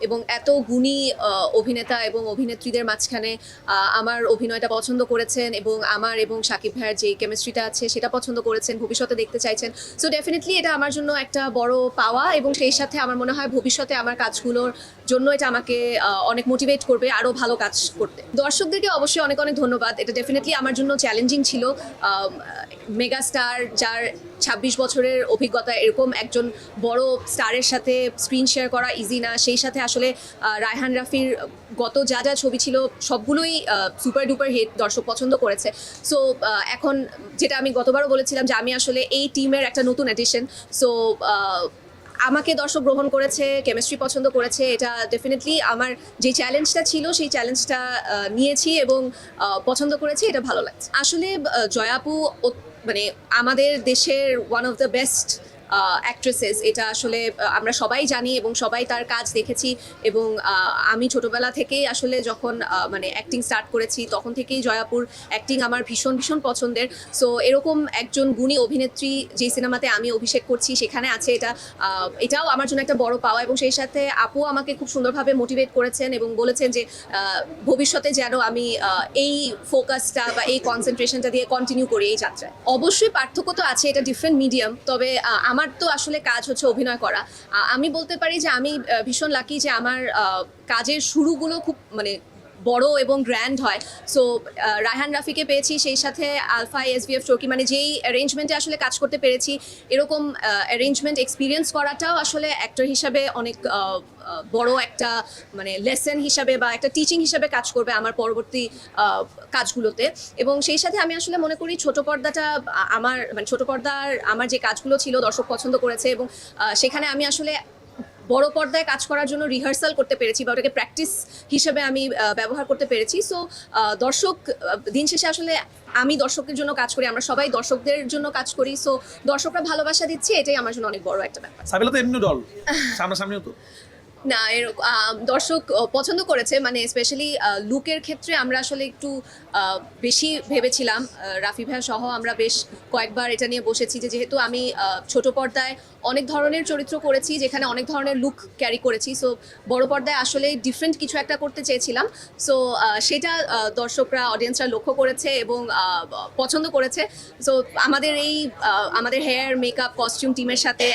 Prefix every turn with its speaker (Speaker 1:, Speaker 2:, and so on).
Speaker 1: এবং এত গুণী অভিনেতা এবং অভিনেত্রীদের মাঝখানে আমার অভিনয়টা পছন্দ করেছেন এবং আমার এবং শাকিব ভাইয়ের যে কেমিস্ট্রিটা আছে সেটা পছন্দ করেছেন, ভবিষ্যতে দেখতে চাইছেন। সো ডেফিনেটলি এটা আমার জন্য একটা বড় পাওয়া এবং সেই সাথে আমার মনে হয় ভবিষ্যতে আমার কাজগুলোর জন্য এটা আমাকে অনেক মোটিভেট করবে আরও ভালো কাজ করতে। দর্শকদেরকে অবশ্যই অনেক অনেক ধন্যবাদ। এটা ডেফিনেটলি আমার জন্য চ্যালেঞ্জিং ছিল। মেগা স্টার যার ২৬ বছরের অভিজ্ঞতা, এরকম একজন বড় স্টারের সাথে স্ক্রিন শেয়ার করা ইজি না। সেই সাথে আসলে রায়হান রাফির গত যা যা ছবি ছিল সবগুলোই সুপার ডুপার হিট, দর্শক পছন্দ করেছে। সো এখন যেটা আমি গতবারও বলেছিলাম যে আমি আসলে এই টিমের একটা নতুন এডিশন। সো আমাকে দর্শক গ্রহণ করেছে, কেমিস্ট্রি পছন্দ করেছে, এটা ডেফিনেটলি আমার যে চ্যালেঞ্জটা ছিল সেই চ্যালেঞ্জটা নিয়েছি এবং পছন্দ করেছি, এটা ভালো লাগছে। আসলে জয়া আপু মানে আমাদের দেশের one of the best actresses, এটা আসলে আমরা সবাই জানি এবং সবাই তার কাজ দেখেছি। এবং আমি ছোটোবেলা থেকেই আসলে যখন মানে অ্যাক্টিং স্টার্ট করেছি তখন থেকেই জয়াপুর অ্যাক্টিং আমার ভীষণ ভীষণ পছন্দের। সো এরকম একজন গুণী অভিনেত্রী যে সিনেমাতে আমি অভিষেক করছি সেখানে আছে, এটাও আমার জন্য একটা বড় পাওয়া। এবং সেই সাথে আপু আমাকে খুব সুন্দরভাবে মোটিভেট করেছেন এবং বলেছেন যে ভবিষ্যতে যেন আমি এই ফোকাসটা বা এই কনসেন্ট্রেশনটা দিয়ে কন্টিনিউ করি এই যাত্রায়। অবশ্যই পার্থক্য তো আছে, এটা ডিফারেন্ট মিডিয়াম। তবে আমার তো আসলে কাজ হচ্ছে অভিনয় করা। আমি বলতে পারি যে আমি ভীষণ লাকি যে আমার কাজের শুরুগুলো খুব মানে বড় এবং গ্র্যান্ড হয়। সো রায়হান রাফিকে পেয়েছি, সেই সাথে আলফা এসভিএফ চৌকি, মানে যেই অ্যারেঞ্জমেন্টে আসলে কাজ করতে পেরেছি, এরকম অ্যারেঞ্জমেন্ট এক্সপিরিয়েন্স করাটাও আসলে অ্যাক্টর হিসাবে অনেক বড় একটা মানে লেসন হিসাবে বা একটা টিচিং হিসাবে কাজ করবে আমার পরবর্তী কাজগুলোতে। এবং সেই সাথে আমি আসলে মনে করি ছোট পর্দাটা আমার মানে ছোট পর্দার আমার যে কাজগুলো ছিল দর্শক পছন্দ করেছে এবং সেখানে আমি আসলে বড় পর্দায় কাজ করার জন্য রিহার্সাল করতে পেরেছি বা ওটাকে প্র্যাকটিস হিসেবে আমি ব্যবহার করতে পেরেছি। সো দর্শক দিন শেষে আসলে আমি দর্শকের জন্য কাজ করি, আমরা সবাই দর্শকদের জন্য কাজ করি। সো দর্শকরা ভালোবাসা দিচ্ছে, এটাই আমার জন্য অনেক বড় একটা ব্যাপার।
Speaker 2: সাবিলা তো এমনি ডল, সামনাসামনিও তো
Speaker 1: না, দর্শক পছন্দ করেছে, মানে স্পেশালি লুকের ক্ষেত্রে আমরা আসলে একটু বেশি ভেবেছিলাম। রাফি ভাইয়া সহ আমরা বেশ কয়েকবার এটা নিয়ে বসেছি যে যেহেতু আমি ছোট পর্দায় অনেক ধরনের চরিত্র করেছি, যেখানে অনেক ধরনের লুক ক্যারি করেছি। সো বড় পর্দায় আসলে ডিফারেন্ট কিছু একটা করতে চেয়েছিলাম। সো সেটা দর্শকরা, অডিয়েন্সরা লক্ষ্য করেছে এবং পছন্দ করেছে। সো আমাদের হেয়ার, মেকআপ, কস্টিউম টিমের সাথে